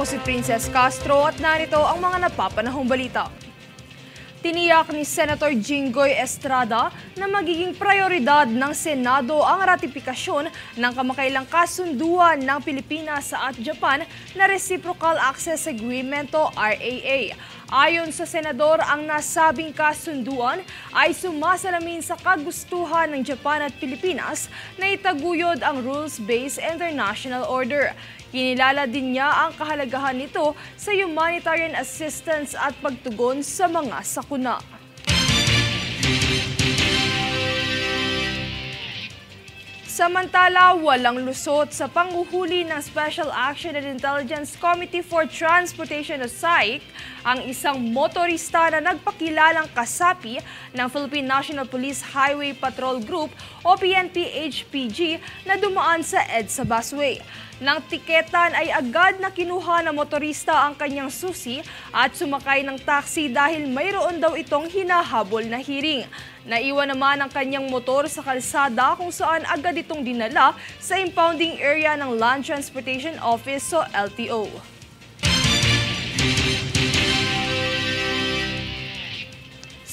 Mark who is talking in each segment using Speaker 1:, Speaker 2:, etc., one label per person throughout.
Speaker 1: Ako si Princess Castro at narito ang mga napapanahong balita. Tiniyak ni Senator Jinggoy Estrada na magiging prioridad ng Senado ang ratifikasyon ng kamakailang kasunduan ng Pilipinas at Japan na Reciprocal Access Agreement o RAA. Ayon sa senador, ang nasabing kasunduan ay sumasalamin sa kagustuhan ng Japan at Pilipinas na itaguyod ang rules-based international order. Kinilala din niya ang kahalagahan nito sa humanitarian assistance at pagtugon sa mga sakuna. Samantala, walang lusot sa panghuhuli ng Special Action and Intelligence Committee for Transportation o SAIC ang isang motorista na nagpakilalang kasapi ng Philippine National Police Highway Patrol Group o PNP-HPG na dumaan sa EDSA busway. Nang tiketan ay agad na kinuha ng motorista ang kanyang susi at sumakay ng taxi dahil mayroon daw itong hinahabol na hearing. Naiwan naman ang kanyang motor sa kalsada kung saan agad itong dinala sa impounding area ng Land Transportation Office o LTO.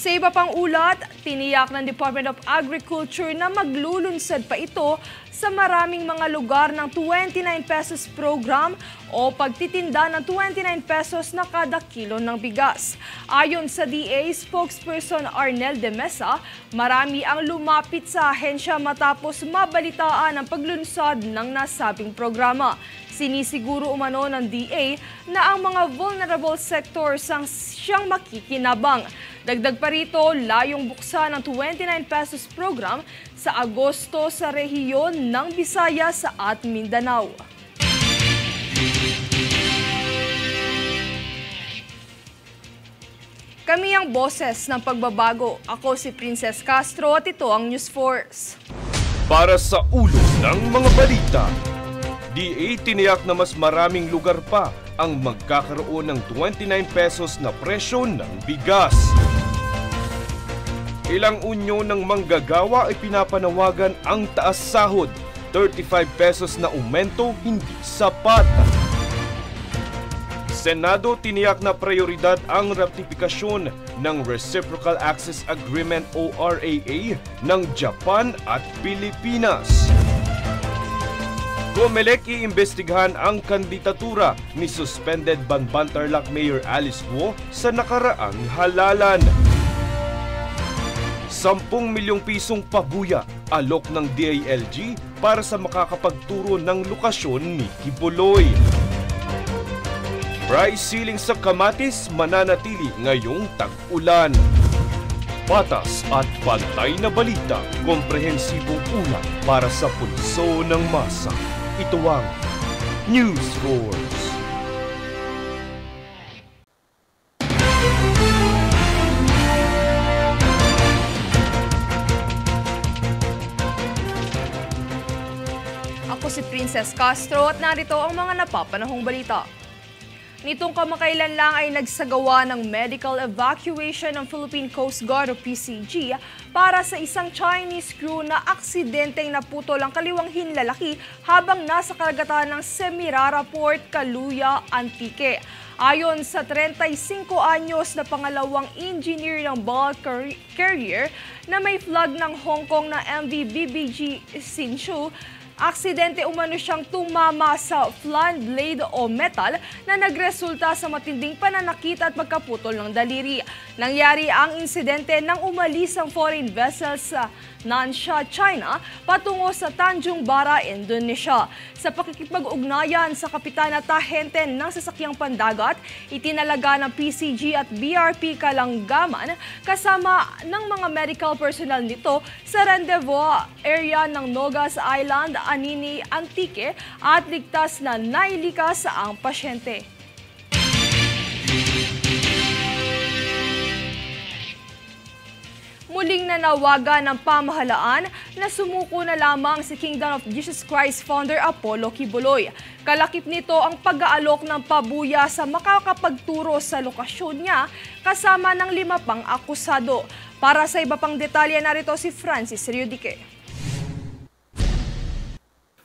Speaker 1: Sa iba pang ulat, tiniyak ng Department of Agriculture na maglulunsad pa ito sa maraming mga lugar ng 29 pesos program o pagtitinda ng 29 pesos na kada kilo ng bigas. Ayon sa DA spokesperson Arnel de Mesa, marami ang lumapit sa ahensya matapos mabalitaan ang paglunsad ng nasabing programa. Sinisiguro umano ng DA na ang mga vulnerable sectors ang siyang makikinabang. Dagdag pa rito, layong buksan ng 29 pesos program sa Agosto sa rehiyon ng Visayas at Mindanao. Kami ang boses ng pagbabago. Ako si Princess Castro at ito ang News Force.
Speaker 2: Para sa ulo ng mga balita, DA tiniyak na mas maraming lugar pa ang magkakaroon ng 29 pesos na presyo ng bigas. Ilang unyo ng manggagawa ay pinapanawagan ang taas sahod, 35 pesos na aumento hindi sapat. Senado tiniyak na prioridad ang ratifikasyon ng Reciprocal Access Agreement o RAA ng Japan at Pilipinas. COMELEC iimbestigahan ang kandidatura ni suspended Banbantarlac Mayor Alice Guo sa nakaraang halalan. 10 milyong pisong pabuya alok ng DILG para sa makakapagturo ng lokasyon ni Kibuloy. Price ceiling sa kamatis mananatili ngayong tag-ulan. Patas at pantay na balita, komprehensibong ulat para sa pulso ng masa. Ito ang News Force.
Speaker 1: Ako si Princess Castro at narito ang mga napapanahong balita. Nitong kamakailan lang ay nagsagawa ng medical evacuation ng Philippine Coast Guard o PCG para sa isang Chinese crew na aksidenteng naputol ang kaliwang hinlalaki habang nasa karagatan ng Semirara Port, Kaluya, Antique. Ayon sa 35 anyos na pangalawang engineer ng bulk carrier na may flag ng Hong Kong na MV BBG Sinshu, aksidente umano siyang tumama sa flan blade o metal na nagresulta sa matinding pananakit at pagkaputol ng daliri. Nangyari ang insidente nang umalis ang foreign vessel sa Nansha, China patungo sa Tanjung Bara, Indonesia. Sa pakikipag-ugnayan sa kapitan at ahente ng sasakyang pandagat, itinalaga ng PCG at BRP Kalanggaman kasama ng mga medical personnel nito sa rendezvous area ng Nogas Island, Anini, Antique at ligtas na nailikas ang pasyente. Muling nanawagan ng pamahalaan na sumuko na lamang si Kingdom of Jesus Christ founder Apollo Kibuloy. Kalakip nito ang pag-aalok ng pabuya sa makakapagturo sa lokasyon niya kasama ng 5 pang akusado. Para sa iba pang detalye, narito si Francis Riudique.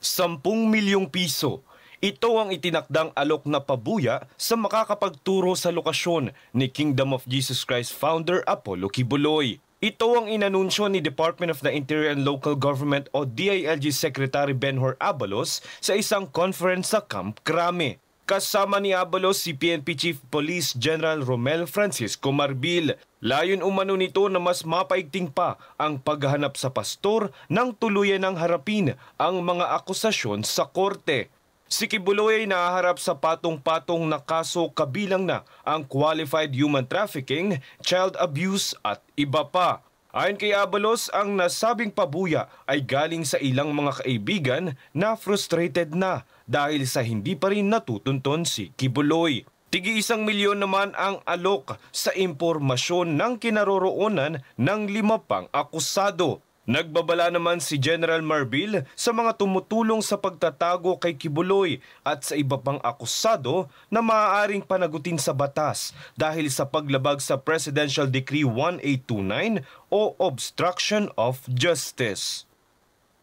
Speaker 2: 10 milyong piso Ito ang itinakdang alok na pabuya sa makakapagturo sa lokasyon ni Kingdom of Jesus Christ founder Apollo Kibuloy. Ito ang inanunsyo ni Department of the Interior and Local Government o DILG Secretary Benhur Abalos sa isang conference sa Camp Crame. Kasama ni Abalos si PNP Chief Police General Romel Francisco Marbil. Layon umano nito na mas mapaigting pa ang paghahanap sa pastor nang tuluyan ng harapin ang mga akusasyon sa korte. Si Kibuloy ay nahaharap sa patong-patong na kaso kabilang na ang qualified human trafficking, child abuse at iba pa. Ayon kay Abalos, ang nasabing pabuya ay galing sa ilang mga kaibigan na frustrated na dahil sa hindi pa rin natutunton si Kibuloy. Tigi 1 milyon naman ang alok sa impormasyon ng kinaroroonan ng 5 pang akusado. Nagbabala naman si General Marbil sa mga tumutulong sa pagtatago kay Kibuloy at sa iba pang akusado na maaaring panagutin sa batas dahil sa paglabag sa Presidential Decree 1829 o obstruction of justice.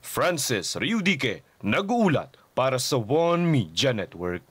Speaker 2: Francis Riudique, nag-uulat para sa One Media Network.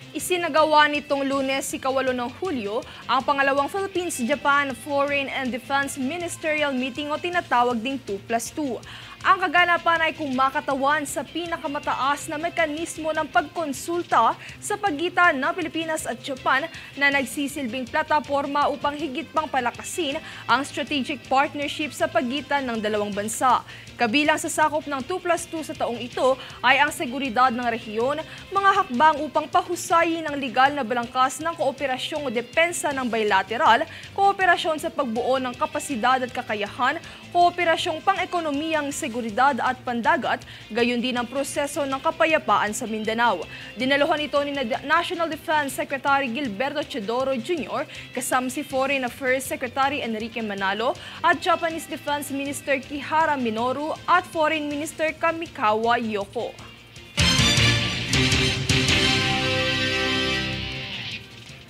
Speaker 1: Isinagawa nitong Lunes, ika-8 ng Hulyo, ang pangalawang Philippines-Japan Foreign and Defense Ministerial Meeting o tinatawag ding 2+2. Ang kaganapan ay kumakatawan sa pinakamataas na mekanismo ng pagkonsulta sa pagitan ng Pilipinas at Japan na nagsisilbing plataporma upang higit pang palakasin ang strategic partnership sa pagitan ng dalawang bansa. Kabilang sa sakop ng 2+2 sa taong ito ay ang seguridad ng rehiyon, mga hakbang upang pahusayin ang legal na balangkas ng kooperasyong o depensa ng bilateral, kooperasyon sa pagbuo ng kapasidad at kakayahan, kooperasyong pang-ekonomiyang seguridad at pandagat, gayon din ang proseso ng kapayapaan sa Mindanao. Dinaluhan ito ni National Defense Secretary Gilberto Teodoro Jr. kasama si Foreign Affairs Secretary Enrique Manalo at Japanese Defense Minister Kihara Minoru at Foreign Minister Kamikawa Yoko.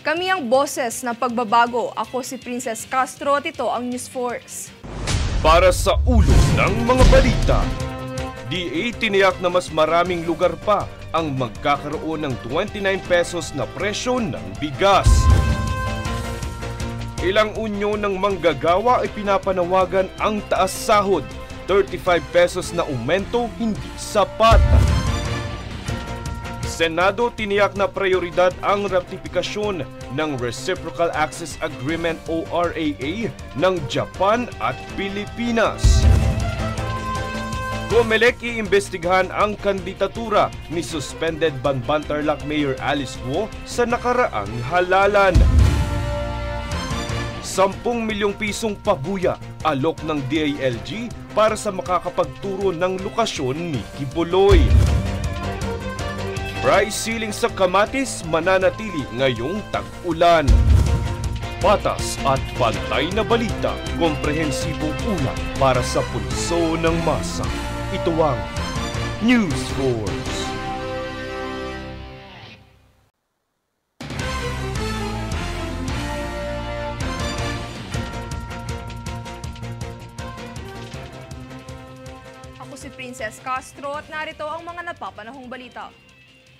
Speaker 1: Kami ang boses ng pagbabago. Ako si Princess Castro at ito ang News Force.
Speaker 2: Para sa ulo ng mga balita, DA tiniyak na mas maraming lugar pa ang magkakaroon ng 29 pesos na presyo ng bigas. Ilang unyon ng manggagawa ay pinapanawagan ang taas sahod. 35 pesos na aumento hindi sapat. Senado tiniyak na prioridad ang ratifikasyon ng Reciprocal Access Agreement o RAA ng Japan at Pilipinas. COMELEC iimbestigahan ang kandidatura ni suspended Banbantarlac Mayor Alice Guo sa nakaraang halalan. 10 milyong pisong pabuya alok ng DILG para sa makakapagturo ng lokasyon ni Kibuloy. Price ceiling sa kamatis mananatili ngayong tag-ulan. Patas at pantay na balita, komprehensibong ulat para sa pulso ng masa. Ito ang News Force.
Speaker 1: Ako si Princess Castro at narito ang mga napapanahong balita.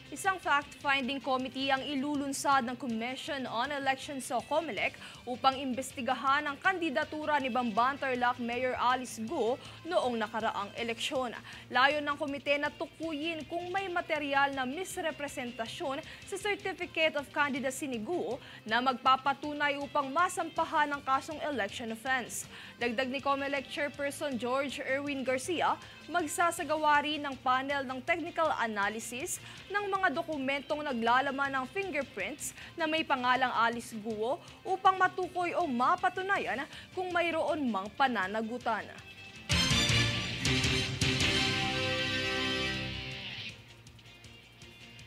Speaker 1: Isang fact-finding committee ang ilulunsad ng Commission on Elections sa COMELEC upang imbestigahan ang kandidatura ni Banbantarlac Mayor Alice Guo noong nakaraang eleksyon. Layon ng komite na tukuyin kung may material na misrepresentasyon sa Certificate of Candidacy ni Guo na magpapatunay upang masampahan ang kasong election offense. Dagdag ni COMELEC Chairperson George Erwin Garcia, magsasagawa rin ng panel ng technical analysis ng mga dokumentong naglalaman ng fingerprints na may pangalang Alice Guo upang matukoy o mapatunayan kung mayroon mang pananagutan.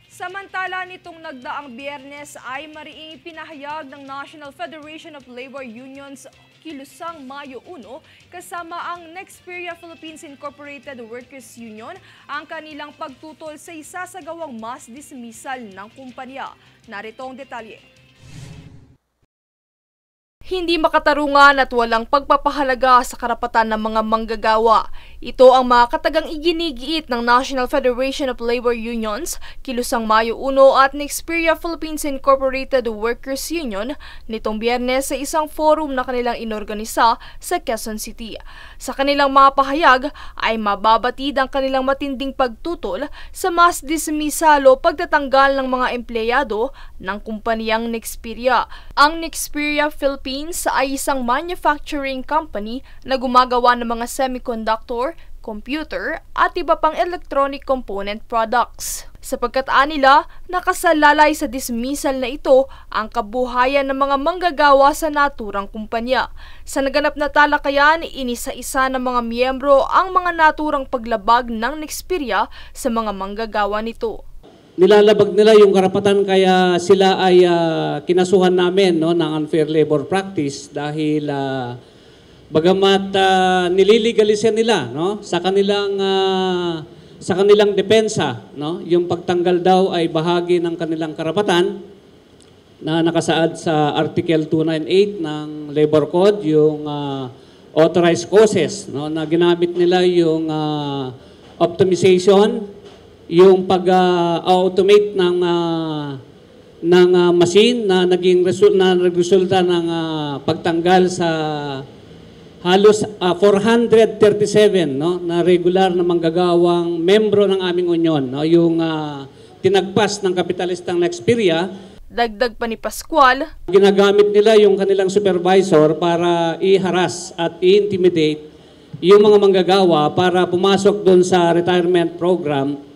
Speaker 1: Samantala, nitong nagdaang Biyernes ay mariing pinahayag ng National Federation of Labor Unions Kilusang Mayo 1 kasama ang Nexperia Philippines Incorporated Workers Union ang kanilang pagtutol sa isasagawang mass dismissal ng kumpanya. Narito ang detalye. hindi makatarungan at walang pagpapahalaga sa karapatan ng mga manggagawa. Ito ang mga katagang iginigiit ng National Federation of Labor Unions, kilusang Mayo 1 at Nexperia Philippines Incorporated Workers Union nitong Biyernes sa isang forum na kanilang inorganisa sa Quezon City. Sa kanilang mga pahayag ay mababatid ang kanilang matinding pagtutol sa mas dismisal o pagtatanggal ng mga empleyado ng kumpanyang Nexperia. Ang Nexperia Philippines ay isang manufacturing company na gumagawa ng mga semiconductor, computer at iba pang electronic component products. Sapagkat nila nakasalalay sa dismissal na ito ang kabuhayan ng mga manggagawa sa naturang kumpanya. Sa naganap na talakayan, inisa-isa ng mga miyembro ang mga naturang paglabag ng Nexperia sa mga manggagawa nito.
Speaker 3: Nilalabag nila yung karapatan kaya sila ay kinasuhan namin ng unfair labor practice dahil bagamat nililegalisan nila sa kanilang depensa, yung pagtanggal daw ay bahagi ng kanilang karapatan na nakasaad sa Article 298 ng Labor Code, yung authorized causes, na ginamit nila yung optimization, yung pag-automate ng machine na nagresulta ng pagtanggal sa halos 437 na regular na manggagawang membro ng aming union, yung tinagpas ng kapitalistang Nexperia.
Speaker 1: Dagdag pa ni Pascual,
Speaker 3: ginagamit nila yung kanilang supervisor para i-harass at i-intimidate yung mga manggagawa para pumasok doon sa retirement program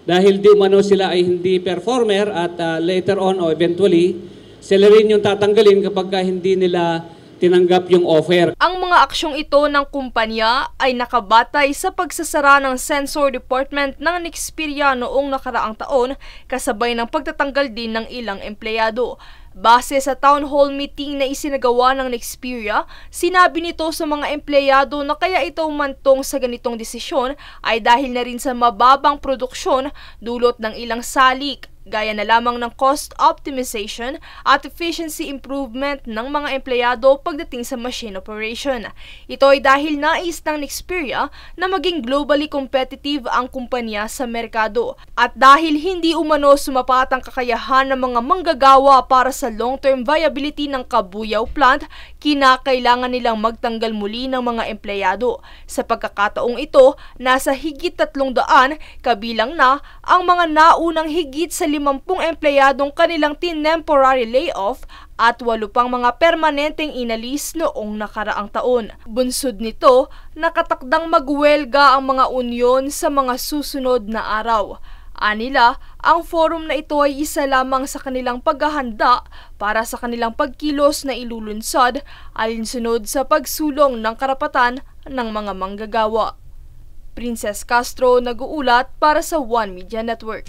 Speaker 3: dahil di umano sila ay hindi performer at later on o eventually sila rin yung tatanggalin kapag hindi nila tinanggap yung offer.
Speaker 1: Ang mga aksyong ito ng kumpanya ay nakabatay sa pagsasara ng sensor department ng Nexperia noong nakaraang taon kasabay ng pagtatanggal din ng ilang empleyado. Base sa town hall meeting na isinagawa ng Nexperia, sinabi nito sa mga empleyado na kaya ito umantong sa ganitong desisyon ay dahil na rin sa mababang produksyon dulot ng ilang salik, gaya na lamang ng cost optimization at efficiency improvement ng mga empleyado pagdating sa machine operation. Ito ay dahil nais ng Nexperia na maging globally competitive ang kumpanya sa merkado at dahil hindi umano sumapat ang kakayahan ng mga manggagawa para sa long-term viability ng Cabuyao plant, kinakailangan nilang magtanggal muli ng mga empleyado. Sa pagkakataong ito, nasa higit 300 kabilang na ang mga naunang higit sa 50 empleyadong kanilang temporary layoff at 8 pang mga permanenteng inalis noong nakaraang taon. Bunsod nito, nakatakdang magwelga ang mga unyon sa mga susunod na araw. Anila, ang forum na ito ay isa lamang sa kanilang paghahanda para sa kanilang pagkilos na ilulunsad alinsunod sa pagsulong ng karapatan ng mga manggagawa. Princess Castro, nag-uulat para sa One Media Network.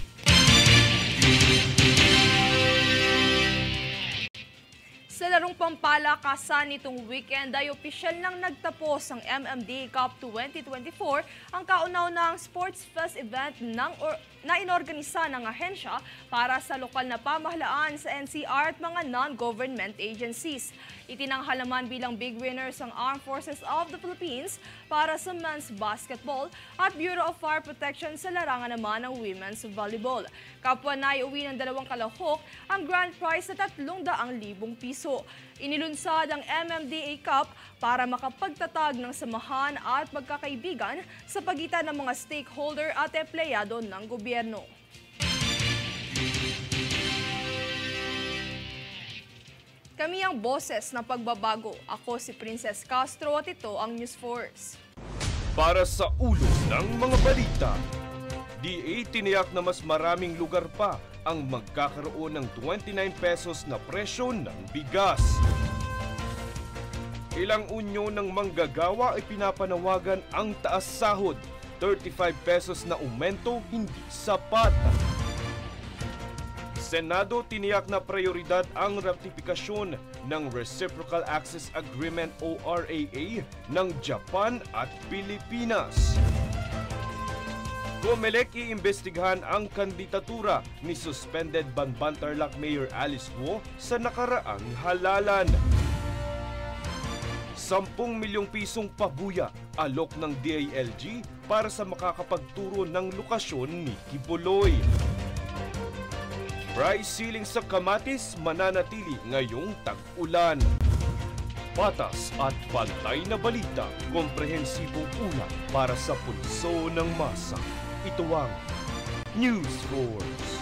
Speaker 1: Sa larong pampalakasan nitong weekend ay opisyal nang nagtapos ang MMDA Cup 2024, ang kauna-unahang sports fest event na inorganisa ng ahensya para sa lokal na pamahalaan sa NCR at mga non-government agencies. Itinanghal naman bilang big winners ang Armed Forces of the Philippines para sa men's basketball at Bureau of Fire Protection sa larangan naman ng women's volleyball. Kapwa na iuwi ng 2 kalahok ang grand prize na 300,000 piso. Inilunsad ang MMDA Cup para makapagtatag ng samahan at pagkakaibigan sa pagitan ng mga stakeholder at empleyado ng gobyerno. Kami ang boses ng pagbabago. Ako si Princess Castro at ito ang News Force.
Speaker 2: Para sa ulo ng mga balita, DA tiniyak na mas maraming lugar pa ang magkakaroon ng 29 pesos na presyo ng bigas. Ilang unyon ng manggagawa ay pinapanawagan ang taas sahod, 35 pesos na aumento hindi sapat. Senado tiniyak na prioridad ang ratifikasyon ng Reciprocal Access Agreement o RAA ng Japan at Pilipinas. Comelec iimbestigahan ang kandidatura ni suspended Banbantarlac Mayor Alice Guo sa nakaraang halalan. 10 milyong pisong pabuya alok ng DILG para sa makakapagturo ng lokasyon ni Kibuloy. Price ceiling sa kamatis mananatili ngayong tag-ulan. Patas at pantay na balita, komprehensibong ulat para sa pulso ng masa. Ito ang News Force.